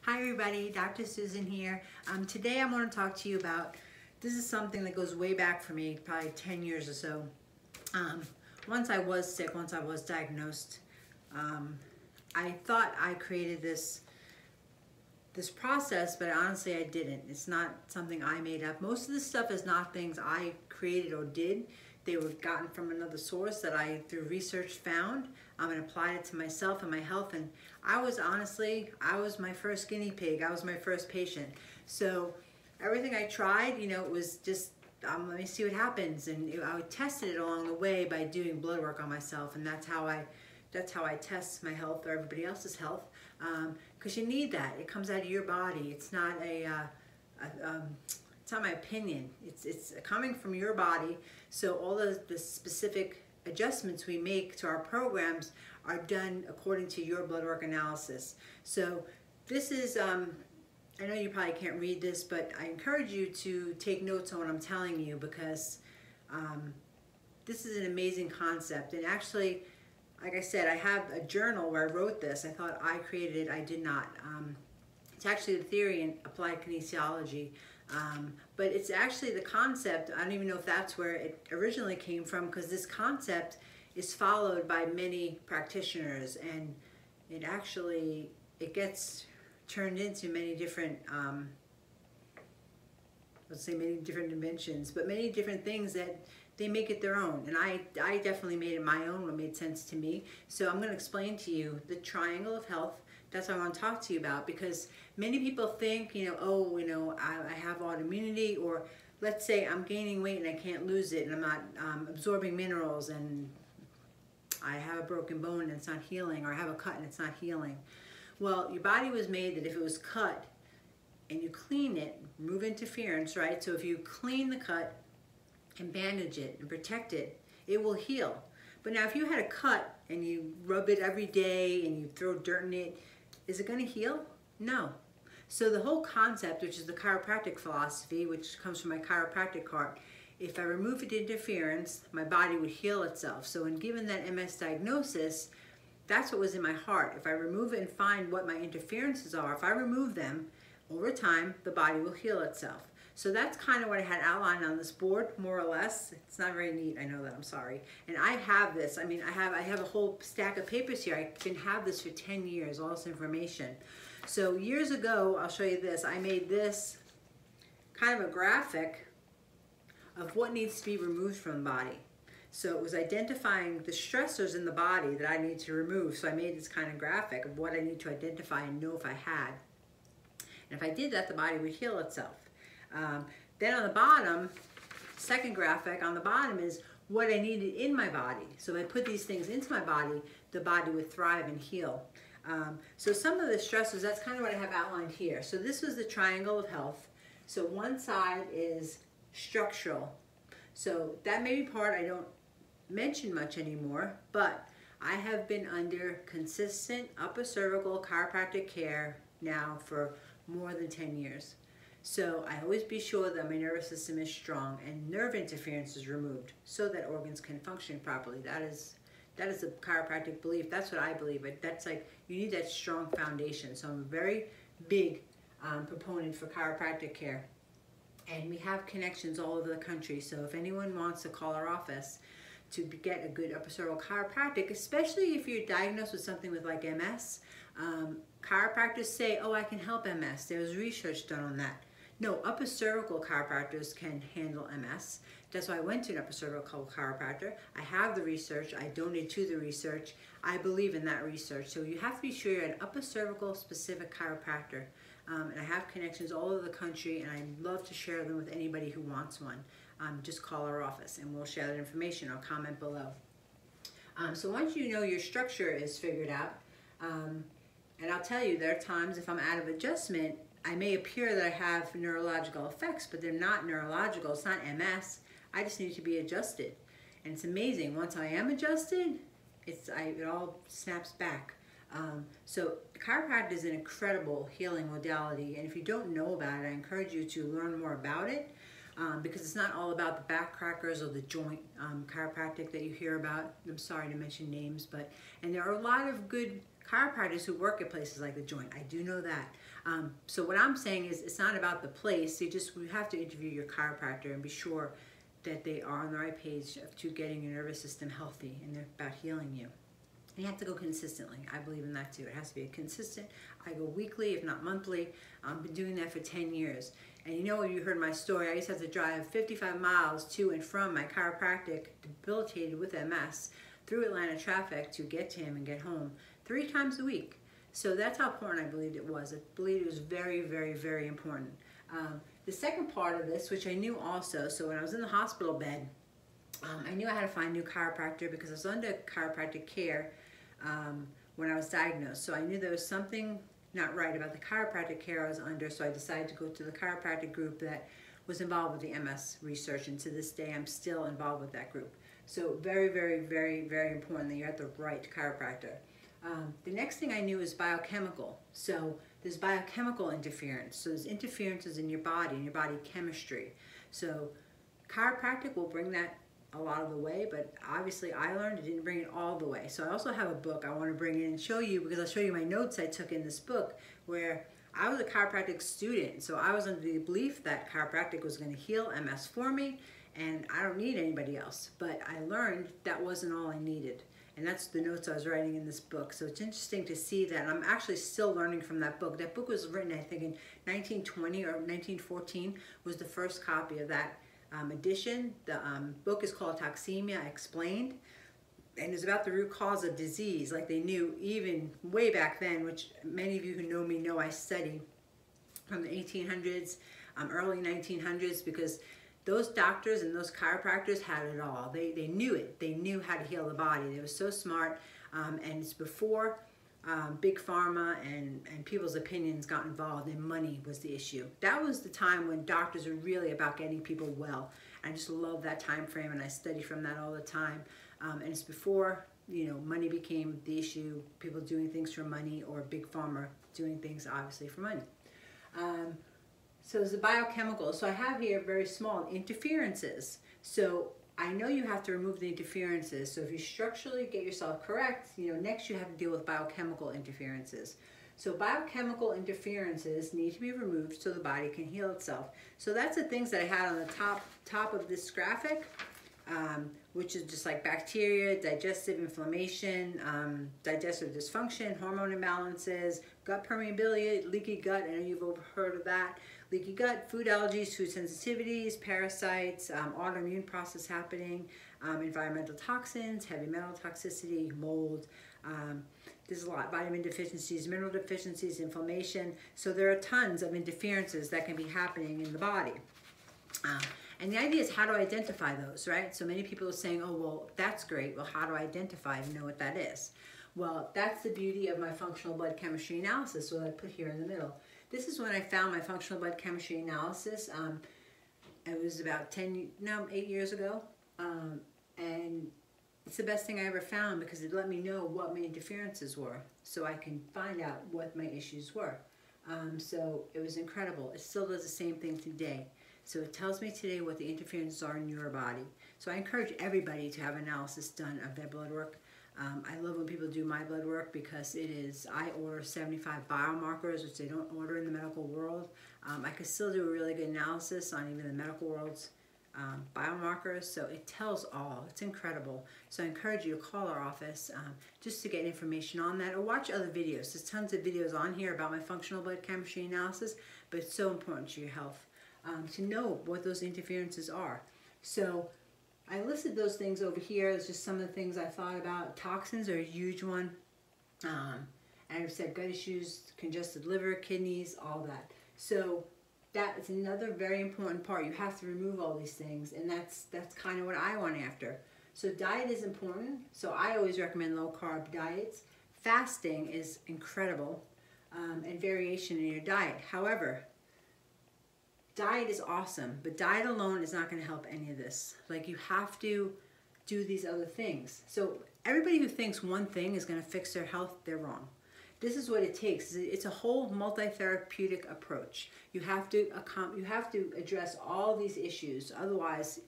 Hi everybody, Dr. Susan here. Today I want to talk to you about, this is something that goes way back for me, probably 10 years or so. Once I was sick, once I was diagnosed, I thought I created this process, but honestly I didn't. It's not something I made up. Most of this stuff is not things I created or did. They were gotten from another source that I, through research, found and applied it to myself and my health. And I was my first guinea pig. I was my first patient. So everything I tried, it was just, let me see what happens. And I tested it along the way by doing blood work on myself. And that's how I test my health or everybody else's health. Because you need that. It comes out of your body. It's not it's not my opinion. It's coming from your body. So all the specific adjustments we make to our programs are done according to your blood work analysis. So this is, I know you probably can't read this, but I encourage you to take notes on what I'm telling you, because this is an amazing concept. And actually, like I said, I have a journal where I wrote this. I thought I created it. I did not. It's actually the theory in applied kinesiology. But it's actually the concept. I don't even know if that's where it originally came from, because this concept is followed by many practitioners, and it gets turned into many different, let's say many different dimensions, but many different things that they make it their own. And I definitely made it my own, what made sense to me. So I'm going to explain to you the triangle of health. That's what I want to talk to you about, because many people think, I have autoimmunity, or let's say I'm gaining weight and I can't lose it, and I'm not absorbing minerals, and I have a broken bone and it's not healing, or I have a cut and it's not healing. Well, your body was made that if it was cut and you clean it, remove interference, right? So if you clean the cut and bandage it and protect it, it will heal. But now if you had a cut and you rub it every day and you throw dirt in it, is it going to heal? No. So the whole concept, which is the chiropractic philosophy, which comes from my chiropractic heart, if I remove the interference, my body would heal itself. So when given that MS diagnosis, that's what was in my heart. If I remove it and find what my interferences are, if I remove them, over time, the body will heal itself. So that's kind of what I had outlined on this board, more or less. It's not very neat, I know that, I'm sorry. And I have this, I have a whole stack of papers here. I can have this for 10 years, all this information. So years ago, I'll show you this, I made this kind of a graphic of what needs to be removed from the body. So it was identifying the stressors in the body that I need to remove. So I made this kind of graphic of what I need to identify and know if I had. And if I did that, the body would heal itself. Then on the bottom, second graphic, on the bottom is what I needed in my body. So if I put these things into my body, the body would thrive and heal. So some of the stressors, that's kind of what I have outlined here. So this was the triangle of health. So one side is structural. So that may be part I don't mention much anymore, but I have been under consistent upper cervical chiropractic care now for more than 10 years. So I always be sure that my nervous system is strong and nerve interference is removed so that organs can function properly. That is a chiropractic belief. That's what I believe. But that's like, you need that strong foundation. So I'm a very big proponent for chiropractic care. And we have connections all over the country. So if anyone wants to call our office to get a good upper cervical chiropractic, especially if you're diagnosed with something with like MS, chiropractors say, oh, I can help MS. There's research done on that. No, upper cervical chiropractors can handle MS. That's why I went to an upper cervical chiropractor. I have the research. I donated to the research. I believe in that research. So you have to be sure you're an upper cervical specific chiropractor. And I have connections all over the country, and I'd love to share them with anybody who wants one. Just call our office and we'll share that information or comment below. So once you know your structure is figured out, and I'll tell you, there are times if I'm out of adjustment, I may appear that I have neurological effects, but they're not neurological. It's not MS. I just need to be adjusted. And it's amazing. Once I am adjusted, it all snaps back. So chiropractic is an incredible healing modality. And if you don't know about it, I encourage you to learn more about it. Because it's not all about the back crackers or the joint chiropractic that you hear about. I'm sorry to mention names, and there are a lot of good chiropractors who work at places like The Joint. I do know that. So what I'm saying is it's not about the place. You have to interview your chiropractor and be sure that they are on the right page to getting your nervous system healthy and they're about healing you. And you have to go consistently. I believe in that too. It has to be consistent. I go weekly, if not monthly. I've been doing that for 10 years. And you know, when you heard my story, I used to have to drive 55 miles to and from my chiropractic, debilitated with MS, through Atlanta traffic to get to him and get home 3 times a week. So that's how important I believed it was. I believed it was very, very, very important. The second part of this, which I knew also, so when I was in the hospital bed, I knew I had to find a new chiropractor because I was under chiropractic care when I was diagnosed. So I knew there was something not right about the chiropractic care I was under, so I decided to go to the chiropractic group that was involved with the MS research, and to this day I'm still involved with that group. So very, very, very, very important that you're at the right chiropractor. The next thing I knew is biochemical. So there's biochemical interference. So there's interferences in your body chemistry. So chiropractic will bring that a lot of the way, but obviously I learned it didn't bring it all the way. So I also have a book I want to bring in and show you, because I'll show you my notes I took in this book, where I was a chiropractic student. So I was under the belief that chiropractic was going to heal MS for me, and I don't need anybody else. But I learned that wasn't all I needed. And that's the notes I was writing in this book. So it's interesting to see that. I'm actually still learning from that book. That book was written, I think, in 1920 or 1914 was the first copy of that edition. The book is called Toxemia Explained, and it's about the root cause of disease, like they knew even way back then, which many of you who know me know I study from the 1800s, early 1900s, because those doctors and those chiropractors had it all. They knew it. They knew how to heal the body. They were so smart, and it's before big pharma and people's opinions got involved and money was the issue. That was the time when doctors were really about getting people well. I just love that time frame, and I study from that all the time. And it's before, you know, money became the issue, people doing things for money, or big pharma doing things obviously for money. So there's the biochemical. So I have here very small interferences. So I know you have to remove the interferences. So if you structurally get yourself correct, you know, next you have to deal with biochemical interferences. So biochemical interferences need to be removed so the body can heal itself. So that's the things that I had on the top of this graphic, which is just like bacteria, digestive inflammation, digestive dysfunction, hormone imbalances, gut permeability, leaky gut. I know you've heard of that. Leaky gut, food allergies, food sensitivities, parasites, autoimmune process happening, environmental toxins, heavy metal toxicity, mold. There's a lot, vitamin deficiencies, mineral deficiencies, inflammation. So there are tons of interferences that can be happening in the body. And the idea is how to identify those, right? So many people are saying, oh, well, that's great. Well, how do I identify and know what that is? Well, that's the beauty of my functional blood chemistry analysis, what I put here in the middle. This is when I found my functional blood chemistry analysis. It was about 8 years ago. And it's the best thing I ever found, because it let me know what my interferences were, so I can find out what my issues were. So it was incredible. It still does the same thing today. So it tells me today what the interferences are in your body. So I encourage everybody to have analysis done of their blood work. I love when people do my blood work, because it is, I order 75 biomarkers, which they don't order in the medical world. I could still do a really good analysis on even the medical world's biomarkers, so it tells all. It's incredible. So I encourage you to call our office just to get information on that, or watch other videos. There's tons of videos on here about my functional blood chemistry analysis, but it's so important to your health to know what those interferences are. So I listed those things over here. It's just some of the things I thought about. Toxins are a huge one. And I've said gut issues, congested liver, kidneys, all that. So that is another very important part. You have to remove all these things, and that's kind of what I went after. So diet is important. So I always recommend low carb diets. Fasting is incredible, and variation in your diet. However, diet is awesome, but diet alone is not going to help any of this. Like, you have to do these other things. So everybody who thinks one thing is going to fix their health, they're wrong. This is what it takes. It's a whole multi-therapeutic approach. You have to address all these issues. Otherwise,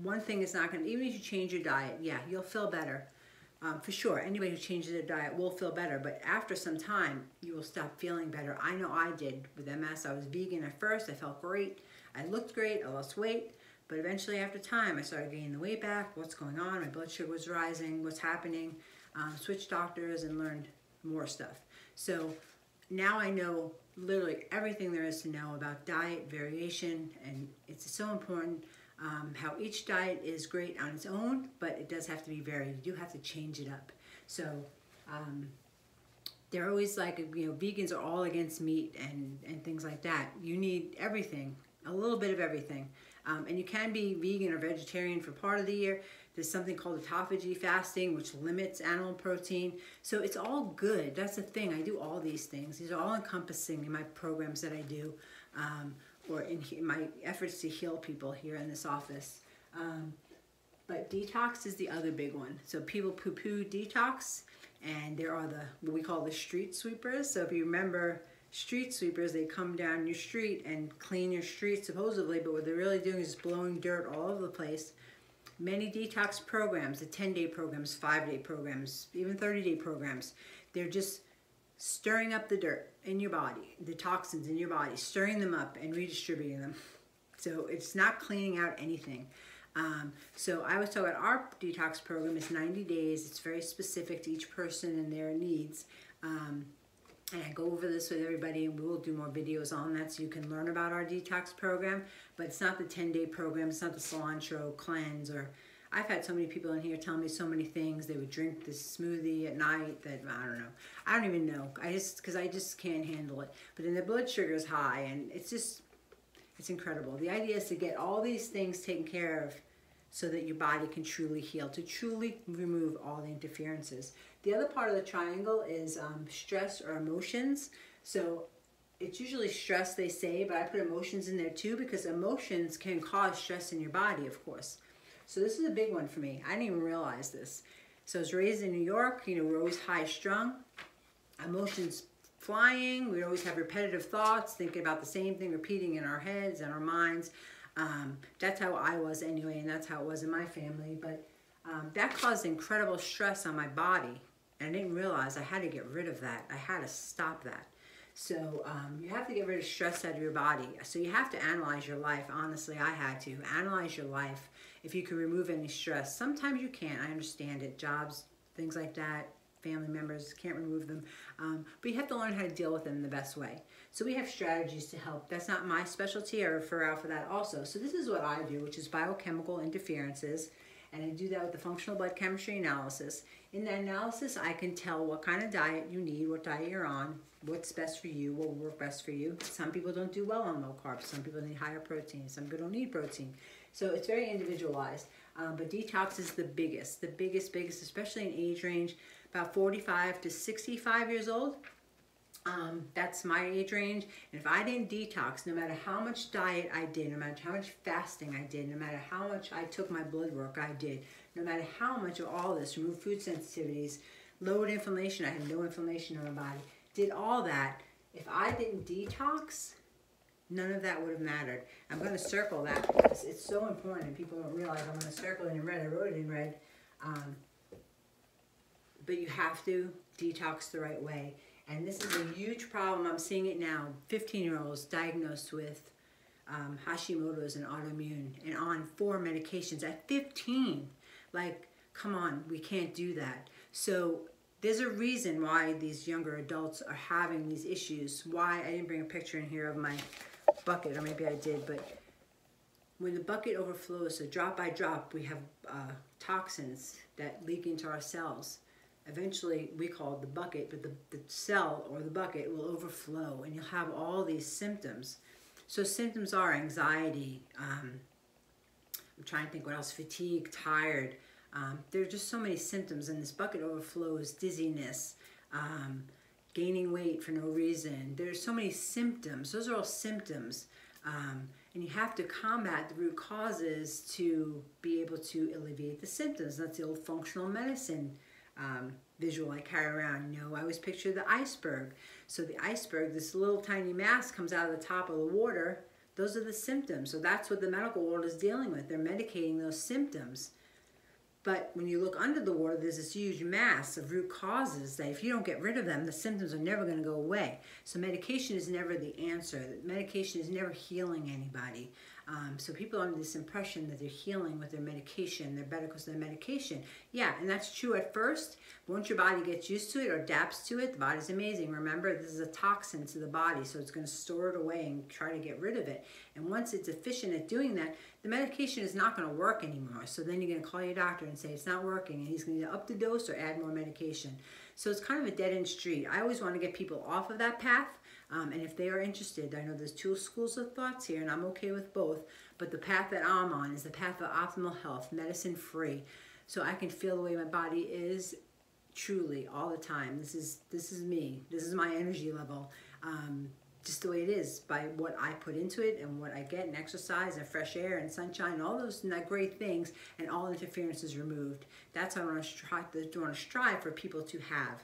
one thing is not going to, even if you change your diet, yeah, you'll feel better. For sure, anybody who changes their diet will feel better, but after some time, you will stop feeling better. I know I did with MS. I was vegan at first. I felt great. I looked great. I lost weight. But eventually, after time, I started gaining the weight back. What's going on? My blood sugar was rising. What's happening? Switched doctors and learned more stuff. So now I know literally everything there is to know about diet variation, and it's so important. How each diet is great on its own, but it does have to be varied. You do have to change it up. So they're always like, vegans are all against meat and things like that. You need everything, a little bit of everything. And you can be vegan or vegetarian for part of the year. There's something called autophagy fasting, which limits animal protein. So it's all good. That's the thing. I do all these things. These are all encompassing in my programs that I do, or in my efforts to heal people here in this office. But detox is the other big one. So people poo-poo detox, and there are what we call the street sweepers. So if you remember, street sweepers, they come down your street and clean your street supposedly, but what they're really doing is blowing dirt all over the place. Many detox programs, the 10-day programs, 5-day programs, even 30-day programs, they're just stirring up the dirt in your body, the toxins in your body, stirring them up and redistributing them. So it's not cleaning out anything. So I was talking about our detox program. It's 90 days. It's very specific to each person and their needs. And I go over this with everybody, and we will do more videos on that so you can learn about our detox program. But it's not the 10-day program. It's not the cilantro cleanse. Or I've had so many people in here tell me so many things. They would drink this smoothie at night that, I don't know. I don't even know. Because I just can't handle it. But then the blood sugar is high, and it's incredible. The idea is to get all these things taken care of so that your body can truly heal, to truly remove all the interferences. The other part of the triangle is stress or emotions. So it's usually stress, they say, but I put emotions in there too, because emotions can cause stress in your body, of course. So this is a big one for me. I didn't even realize this. So I was raised in New York. We're always high-strung, emotions flying. We'd always have repetitive thoughts, thinking about the same thing, repeating in our heads and our minds. That's how I was anyway, and that's how it was in my family. But that caused incredible stress on my body, and I didn't realize I had to get rid of that. I had to stop that. So you have to get rid of stress out of your body. So you have to analyze your life. Honestly, I had to analyze your life. If you can remove any stress, sometimes you can't. I understand it. Jobs, things like that. Family members can't remove them, but you have to learn how to deal with them the best way. So we have strategies to help. That's not my specialty. I refer out for that also. So this is what I do, which is biochemical interferences, and I do that with the functional blood chemistry analysis. In that analysis, I can tell what kind of diet you need, what diet you're on, what's best for you, what will work best for you. Some people don't do well on low carbs. Some people need higher protein. Some people don't need protein. So it's very individualized. But detox is the biggest, especially in age range, about 45 to 65 years old. That's my age range. And if I didn't detox, no matter how much diet I did, no matter how much fasting I did, no matter how much I took my blood work I did, no matter how much of all this, removed food sensitivities, lowered inflammation, I had no inflammation in my body, did all that, if I didn't detox, none of that would have mattered. I'm going to circle that because it's so important. People don't realize I'm going to circle it in red. I wrote it in red. But you have to detox the right way. And this is a huge problem. I'm seeing it now. 15-year-olds diagnosed with Hashimoto's and autoimmune and on 4 medications at 15. Like, come on, we can't do that. So there's a reason why these younger adults are having these issues. Why I didn't bring a picture in here of my bucket, or maybe I did, but when the bucket overflows, so drop by drop, we have toxins that leak into our cells. Eventually, we call it the bucket, but the cell or the bucket will overflow, and you'll have all these symptoms. So symptoms are anxiety, I'm trying to think what else, fatigue, tired. There are just so many symptoms, and this bucket overflows, dizziness, gaining weight for no reason. There's so many symptoms. Those are all symptoms. And you have to combat the root causes to be able to alleviate the symptoms. That's the old functional medicine visual I carry around. I always picture the iceberg. So the iceberg, this little tiny mass comes out of the top of the water. Those are the symptoms. So that's what the medical world is dealing with. They're medicating those symptoms. But when you look under the water, there's this huge mass of root causes that if you don't get rid of them, the symptoms are never going to go away. So medication is never the answer. Medication is never healing anybody. So people are under this impression that they're healing with their medication. They're better because of their medication. Yeah, and that's true at first. But once your body gets used to it or adapts to it, the body's amazing. Remember, this is a toxin to the body, so it's going to store it away and try to get rid of it. And once it's efficient at doing that, the medication is not going to work anymore. So then you're going to call your doctor and say it's not working, and he's going to up the dose or add more medication. So it's kind of a dead-end street. I always want to get people off of that path. And if they are interested, I know there's two schools of thoughts here, and I'm okay with both. But the path that I'm on is the path of optimal health, medicine-free. So I can feel the way my body is truly all the time. This is me. This is my energy level. Just the way it is by what I put into it and what I get, and exercise and fresh air and sunshine and all those great things, and all interference is removed. That's what I want to strive for people to have.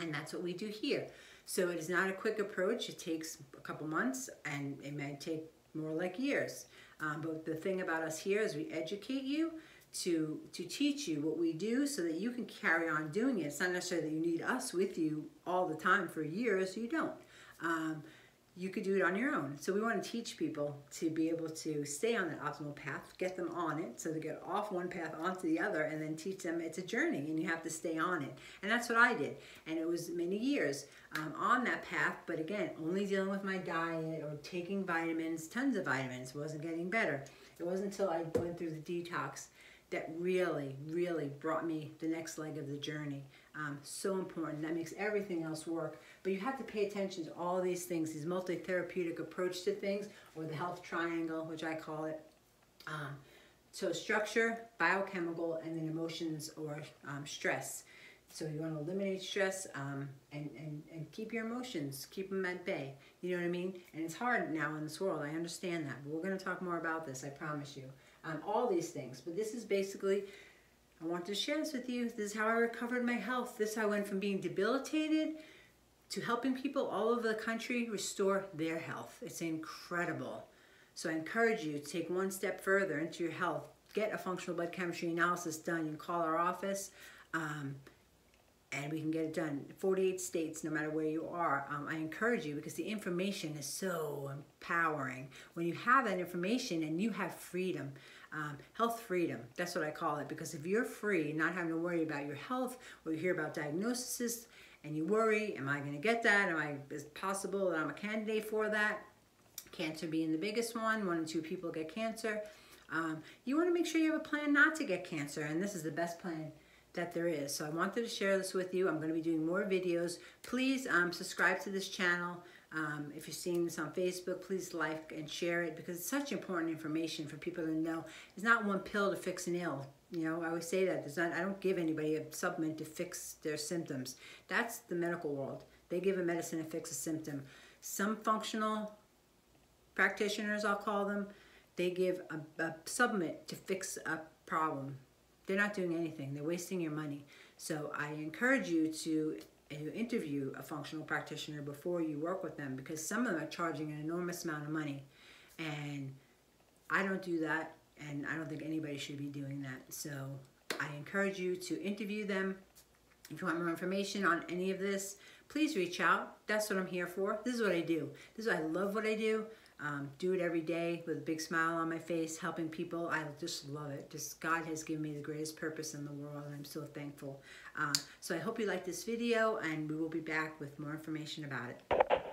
And that's what we do here. So it is not a quick approach. It takes a couple months, and it may take more like years. But the thing about us here is we educate you to teach you what we do so that you can carry on doing it. It's not necessarily that you need us with you all the time for years. You don't. You could do it on your own. So we want to teach people to be able to stay on that optimal path, get them on it, so they get off one path onto the other, and then teach them it's a journey and you have to stay on it. And that's what I did. And it was many years on that path, but again, only dealing with my diet or taking vitamins, tons of vitamins, wasn't getting better. It wasn't until I went through the detox that really, really brought me the next leg of the journey. So important. That makes everything else work. But you have to pay attention to all these things, these multi-therapeutic approach to things, or the health triangle, which I call it. So structure, biochemical, and then emotions or stress. So you want to eliminate stress and keep your emotions, keep them at bay. You know what I mean? And it's hard now in this world. I understand that. But we're going to talk more about this, I promise you. All these things. But this is basically, I wanted to share this with you. This is how I recovered my health. This is how I went from being debilitated to helping people all over the country restore their health. It's incredible. So I encourage you to take one step further into your health. Get a functional blood chemistry analysis done. You can call our office and we can get it done. 48 states, no matter where you are. I encourage you because the information is so empowering. When you have that information and you have freedom, health freedom, that's what I call it. Because if you're free, not having to worry about your health, or you hear about diagnoses and you worry, am I going to get that? Is it possible that I'm a candidate for that? Cancer being the biggest one. 1 in 2 people get cancer. You want to make sure you have a plan not to get cancer, and this is the best plan that there is. So I wanted to share this with you. I'm going to be doing more videos. Please subscribe to this channel. If you're seeing this on Facebook, please like and share it because it's such important information for people to know. It's not one pill to fix an ill. You know, I always say that. I don't give anybody a supplement to fix their symptoms. That's the medical world. They give a medicine to fix a symptom. Some functional practitioners, I'll call them, they give a supplement to fix a problem. They're not doing anything. They're wasting your money. So I encourage you to interview a functional practitioner before you work with them because some of them are charging an enormous amount of money. And I don't do that, and I don't think anybody should be doing that. So I encourage you to interview them. If you want more information on any of this, please reach out. That's what I'm here for. This is what I do. This is what I love what I do. Do it every day with a big smile on my face, helping people. I just love it. Just God has given me the greatest purpose in the world, and I'm so thankful. So I hope you like this video, and we will be back with more information about it.